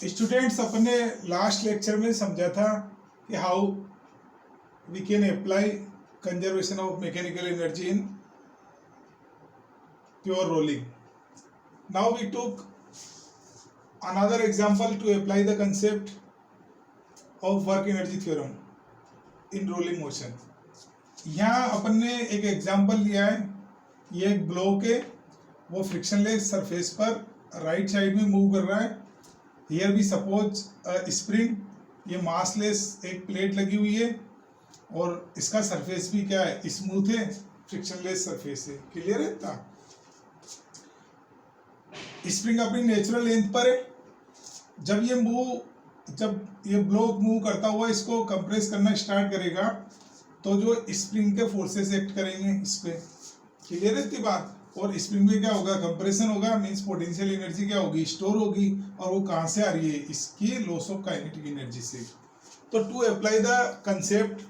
Students, अपने last lecture में समझा था कि how we can apply conservation of mechanical energy in pure rolling. Now we took another example to apply the concept of work energy theorem in rolling motion. यहाँ अपन ने एक example लिया है. ये एक ब्लॉक है, वो फ्रिक्शनलेस सरफेस पर राइट साइड में मूव कर रहा है. हियर भी सपोज स्प्रिंग, ये मासलेस एक प्लेट लगी हुई है और इसका सरफेस भी क्या है, स्मूथ है, फ्रिक्शनलेस सरफेस है. क्लियर है इतना? स्प्रिंग अपनी नेचुरल लेंथ पर है. जब ये ब्लॉक मूव करता हुआ इसको कंप्रेस करना स्टार्ट करेगा तो जो स्प्रिंग के फोर्सेस एक्ट करेंगे इस पे. क्लियर है इतनी बात? और स्प्रिंग में क्या होगा, कंप्रेशन होगा, मींस पोटेंशियल एनर्जी क्या होगी, स्टोर होगी. और वो कहाँ से आ रही है, इसकी लॉस ऑफ काइनेटिक एनर्जी से. तो to apply the concept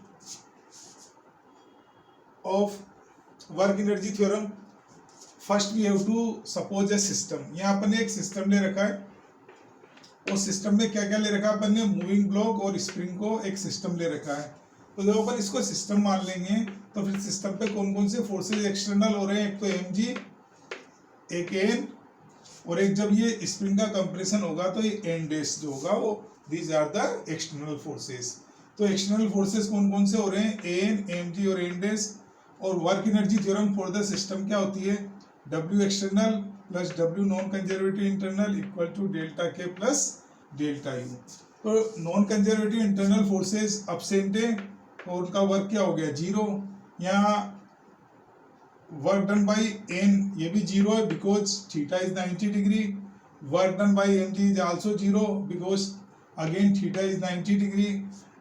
of work energy theorem, first we have to suppose a system. यहाँ अपन ने एक सिस्टम ले रखा है. उस सिस्टम में क्या क्या ले रखा है अपन ने, मूविंग ब्लॉक और स्प्रिंग को एक सिस्टम ले रखा है. तो जब अपन इसको सिस्टम मान लेंगे तो फिर सिस्टम पे कौन कौन से फोर्सेज एक्सटर्नल हो रहे हैं, एक तो mg, एक n, और एक जब ये स्प्रिंग का कंप्रेशन होगा तो ये n डैश जो होगा वो, these are the external forces. तो एक्सटर्नल फोर्सेज कौन कौन से हो रहे हैं, an, mg और n डैश. और work energy theorem for the system क्या होती है, W external plus W non conservative internal equal to delta K plus delta U. तो non conservative internal forces absent है और उनका वर्क क्या हो गया, जीरो. यहाँ वर्क डन बाई n ये भी जीरो है because theta is 90 degree. Work done by mg is also zero because again theta is 90 degree.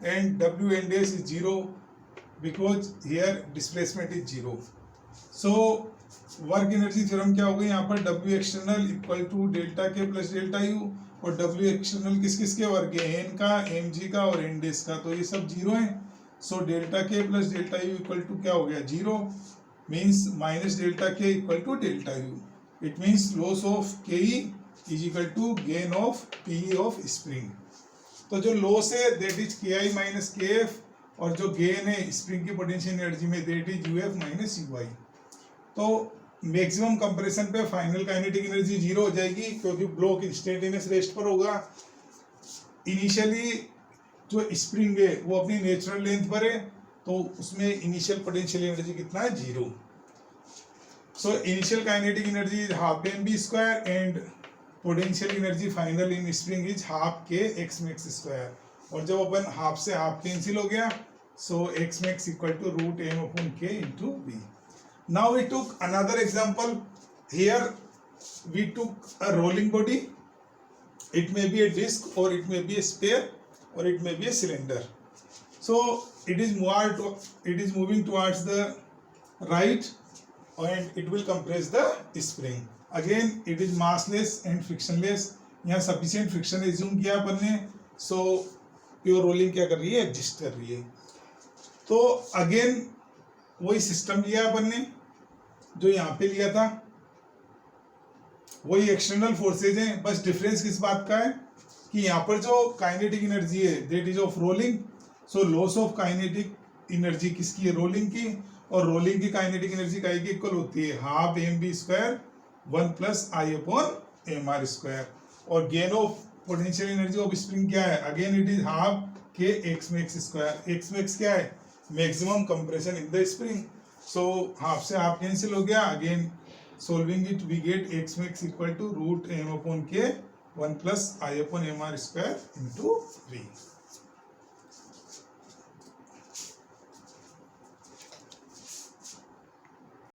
And W n dash is zero because here displacement is zero. So work energy theorem क्या हो गई यहाँ पर, W external equal to delta K plus delta U. और W external किस किस के work है, n का, mg का और n डैश का. तो ये सब जीरो है. So delta K plus delta U equal to क्या हो गया, zero. Means minus delta K equal to delta U. It means loss of Ke is equal to gain of Pe of spring. तो जो loss है that is Ki minus Kf, और जो gain है spring की पोटेंशियल एनर्जी में that is Uf minus Ui. तो maximum compression पे फाइनल काइनेटिक एनर्जी जीरो हो जाएगी क्योंकि ब्लॉक इंस्टेंटेनियस रेस्ट पर होगा. इनिशियली जो स्प्रिंग है वो अपनी नेचुरल लेंथ पर है तो उसमें इनिशियल पोटेंशियल एनर्जी कितना है, zero. So initial kinetic energy is half mv square and potential energy final in spring is half k x max square. और जब अपन हाफ से हाफ कैंसिल हो गया so x max equal to root m upon k into v. Now we took another example. Here we took a rolling body. It may be a disc or it may be a sphere or it may be a cylinder. So it is moving towards the right and it will compress the spring. Again it is massless and frictionless. यहाँ sufficient friction assume किया अपन ने. So pure rolling क्या कर रही है, exist कर रही है. तो again वही सिस्टम लिया अपन ने जो यहाँ पे लिया था, वही एक्सटर्नल फोर्सेज हैं. बस डिफरेंस किस बात का है कि यहाँ पर जो काइनेटिक एनर्जी है that is of rolling. So loss of kinetic energy किसकी है, रोलिंग की. और रोलिंग की काइनेटिक एनर्जी का इक्वल होती है half mv square 1 plus I upon mr square. और gain of potential energy of spring क्या है, again it is half k x max square. x max क्या है, maximum compression in the spring. So half से half cancel हो गया. Again solving it we get x max equal to root m upon k 1 plus I upon mr square into v.